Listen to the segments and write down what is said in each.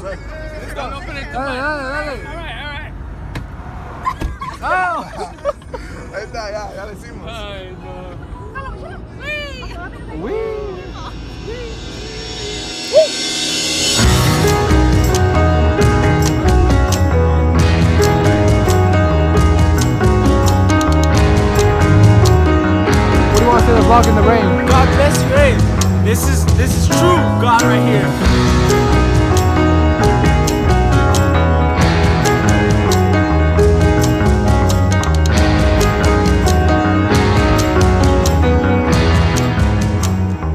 right. Don't open it. Dale. Alright. ¡Oh! Ahí está, ya le hicimos. Ay, no. What do you want to say to the vlog in the rain? God bless you, hey. This is true God right here.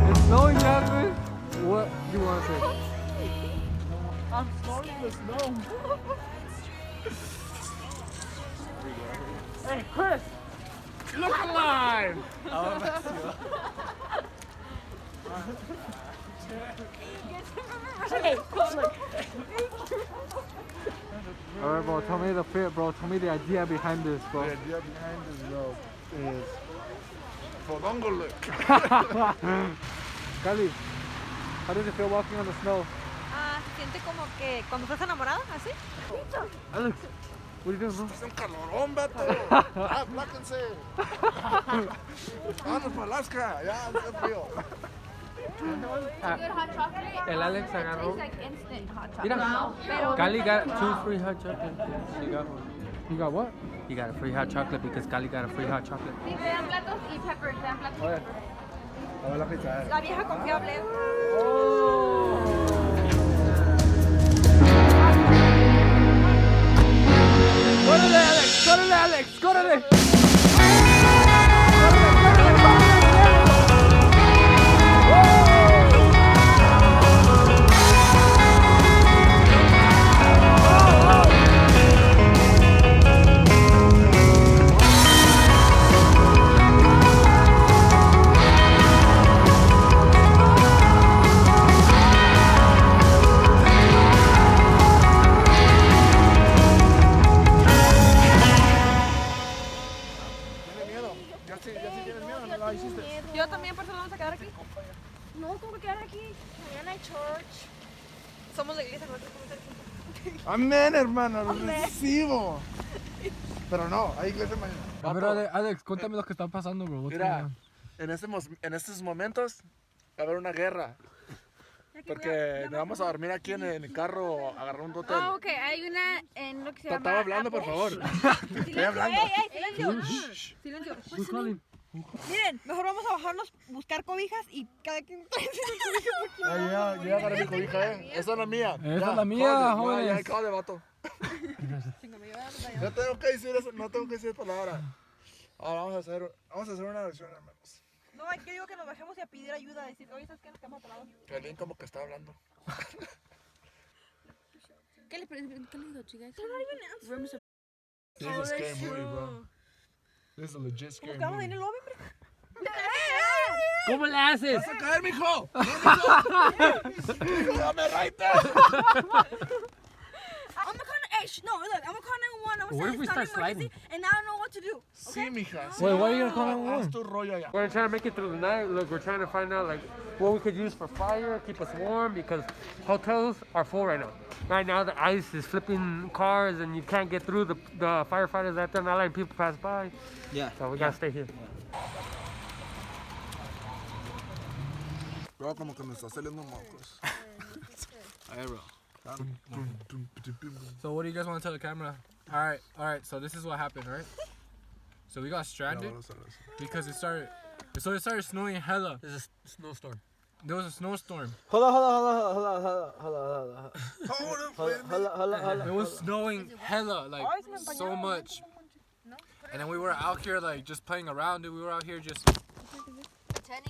It's snowing, Jasmine. What do you want to say? I'm snorting the snow. Hey, Chris, look alive. Alright, bro, tell me the fit, bro. Tell me the idea behind this, bro. The idea behind this, bro, is fodongo look. Cali, how does it feel walking on the snow? Se siente como que cuando estás enamorado, así. Alex, what are you doing, bro? Es un calorón, vato. Apláquense. Vamos para Alaska, ya hace frío. El Alex agarró. It's like instant hot chocolate. Mira, Cali got 2 free hot chocolates. She got one. You got what? You got a free hot chocolate because Cali got a free hot chocolate. Sí, te dan platos y pepper, te dan platos. Oye, a ver la pizza. La vieja confiable. ¡Córrele, Alex! ¡Córrele, Alex! ¡Córrele! Yo también, por eso vamos a quedar aquí. No, ¿cómo que quedar aquí? Mañana hay church. Somos la iglesia, nosotros. Amén, hermano, lo recibo. Pero no, hay iglesia mañana. A ver, Alex, cuéntame lo que está pasando, bro. Mira, en estos momentos va a haber una guerra. Porque nos vamos a dormir aquí en el carro, agarrar un hotel. Ah, ok, hay una en lo que se llama... Estaba hablando, por favor. Estoy hablando. Silencio. Miren, mejor vamos a bajarnos, buscar cobijas y cada quien trae su cobija porque Yo ya agarré mi cobija, Esa es la mía. Esa es la mía, jóvenes. Ya acabo de vato. No tengo que decir eso, no tengo que decir palabra. Ahora vamos a hacer una versión, hermanos. No, yo digo que nos bajemos y a pedir ayuda, a decir, oye, ¿sabes qué? Nos quedamos atrapados. Julian como que está hablando. ¿Qué le digo, chicas? This is a scary movie, bro. This is a legit scary ¿Cómo quedamos ahí en movie. el lobby, hombre? ¿Cómo le haces? ¡Vas a caer, mijo! ¡Mijo, dame right I'm gonna call, no, look, I'm gonna call 911. What if we start sliding? And I don't know what to do. Sí, mija. Wait, why are you gonna call Haz 911? tu rollo allá. We're trying to make it through the night. Look, we're trying to find out like what we could use for fire, keep us warm because hotels are full right now. Right now the ice is flipping cars and you can't get through. The firefighters out there not letting people pass by. Yeah. So we gotta stay here. Bro, como que me está saliendo mocos. Hey, bro. So what do you guys want to tell the camera? All right. So this is what happened, right? So we got stranded because it started snowing hella. There's a snowstorm. There was a snowstorm. Hold on. It was snowing hella, like so much. And then we were out here like just playing around, dude. We were out here just.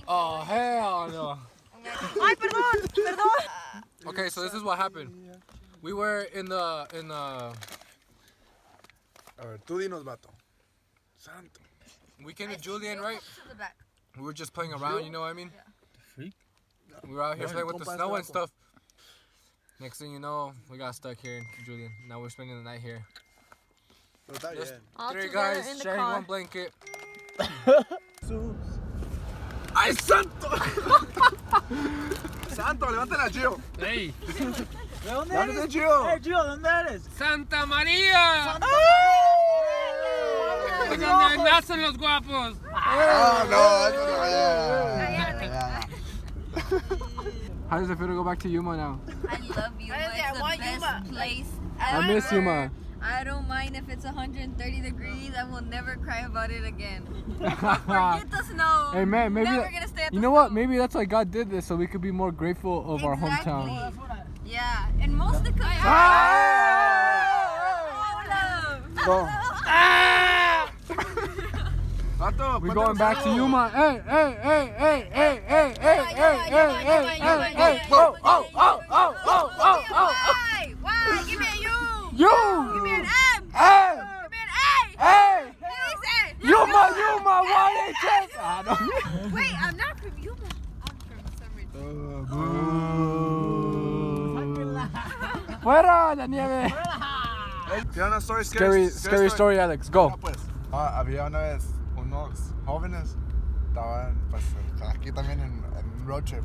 Oh hell no. Ay, perdón. Okay, so this is what happened. We were in the. A ver, tú dinos, vato. Santo. We came to Julian, right? We were just playing around, you know what I mean? Freak. We were out here playing with the snow and stuff. Next thing you know, we got stuck here in Julian. Now we're spending the night here. Pero está Just bien. 3 guys sharing one blanket. ¡Ay, santo! Santo, levanten a Gio. Hey! ¿De dónde ¿Dónde eres? es Gio? Gio, ¿dónde eres? ¡Santa María! ¡Donde nacen los guapos! Ah, no, eso no. How does it feel to go back to Yuma now? I love Yuma. It's the best place. I miss Yuma. I don't mind if it's 130 degrees. I will never cry about it again. Forget the snow. Hey man, maybe Never gonna stay at the you know what? snow. Maybe that's why God did this, so we could be more grateful of our hometown. Exactly. Yeah, and most of the country. No. Vato, We're ponte going los back to dedos. Yuma. Hey, hey, hey, hey, hey, hey, hey, hey, hey, hey, hey. Oh, oh, oh, oh, oh, oh, oh. Why? Give me a U. You. Give me an M. Hey, Give me an A. hey. What did he say? Yuma, YHS. Wait, I'm not from Yuma. I'm from Summer. Fuera la nieve. Tiene una story, Scary story, Alex. Go. Pues, había una vez unos jóvenes, estaban pues aquí también en un road trip.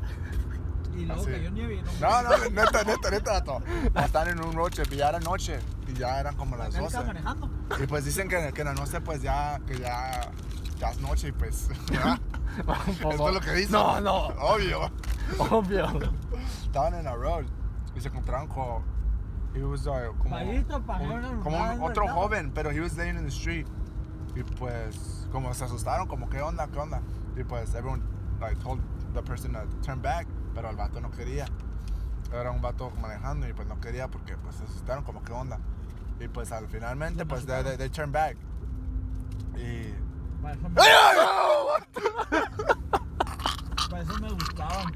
Y luego Así. cayó nieve y no. No, neta, vato. Están en un road trip y ya era noche y ya eran como las Él 12. estaba manejando. Y pues dicen que en la noche pues ya es noche y pues ¿verdad? Esto es lo que dicen. No. Obvio. Obvio. Estaban en la road y se encontraron con como un otro joven, pero he was laying in the street. Y pues como se asustaron, como qué onda. Y pues everyone like told the person to turn back, pero el vato no quería. Era un vato manejando y pues no quería porque pues se asustaron como qué onda. Y pues al finalmente pues they turn back. Y Para eso me gustaban.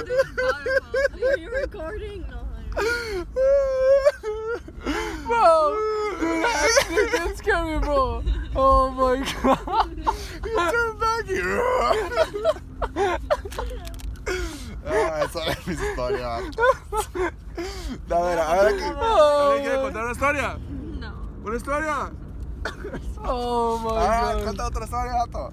Are you recording? No. Bro, dude, that actually did scare me, bro. Oh my god. turn back here. Esa es mi historia. A ver, ¿alguien quiere contar una historia? No. ¿Una historia? Oh my god. Cuenta otra historia, vato.